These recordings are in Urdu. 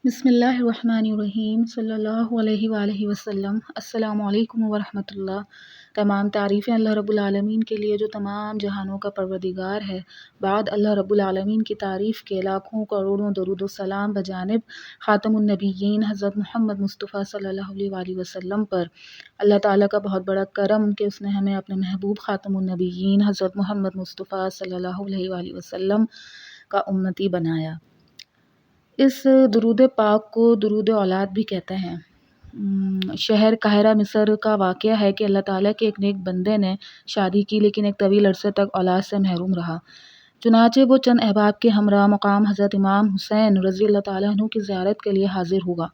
بسم اللہ الرحمن الرحیم صلی اللہ علیہ وآلہ وسلم۔ السلام علیکم ورحمۃ اللہ۔ تمام تعریفیں اللہ رب العالمین کے لیے جو تمام جہانوں کا پروردگار ہے۔ بعد اللہ رب العالمین کی تعریف کے لاکھوں کروڑوں درود و سلام بجانب خاتم النبیین حضرت محمد مصطفیٰ صلی اللہ علیہ وآلہ وسلم پر۔ اللہ تعالیٰ کا بہت بڑا کرم کہ اس نے ہمیں اپنے محبوب خاتم النبیین حضرت محمد مصطفیٰ صلی اللہ علیہ وآلہ وسلم کا امتی بنایا۔ اس درود پاک کو درود اولاد بھی کہتے ہیں۔ شہر قاہرہ مصر کا واقعہ ہے کہ اللہ تعالیٰ کے ایک نیک بندے نے شادی کی لیکن ایک طویل عرصے تک اولاد سے محروم رہا۔ چنانچہ وہ چند احباب کے ہمراہ مقام حضرت امام حسین رضی اللہ تعالیٰ عنہ کی زیارت کے لیے حاضر ہوا۔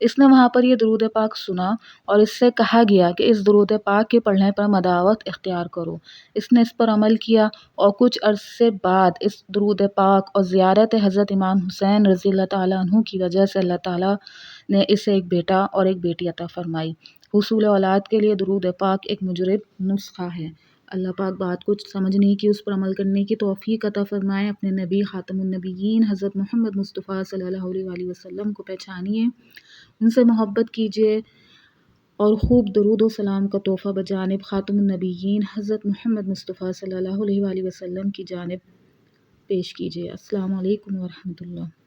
اس نے وہاں پر یہ درود پاک سنا اور اس سے کہا گیا کہ اس درود پاک کے پڑھنے پر مداوت اختیار کرو۔ اس نے اس پر عمل کیا اور کچھ عرصے بعد اس درود پاک اور زیارت حضرت امام حسین رضی اللہ تعالیٰ عنہ کی وجہ سے اللہ تعالیٰ نے اسے ایک بیٹا اور ایک بیٹی عطا فرمائی۔ حصول اولاد کے لیے درود پاک ایک مجرب نسخہ ہے۔ اللہ پاک بات کچھ سمجھنے کی، اس پر عمل کرنے کی توفیق عطا فرمائے۔ اپنے نبی خاتم النبیین حضرت محمد مصطفیٰ صلی اللہ علیہ وآلہ وسلم کو پہچانیے، ان سے محبت کیجیے اور خوب درود و سلام کا تحفہ بجانب خاتم النبیین حضرت محمد مصطفیٰ صلی اللہ علیہ وآلہ وسلم کی جانب پیش کیجیے۔ السلام علیکم ورحمۃ اللہ۔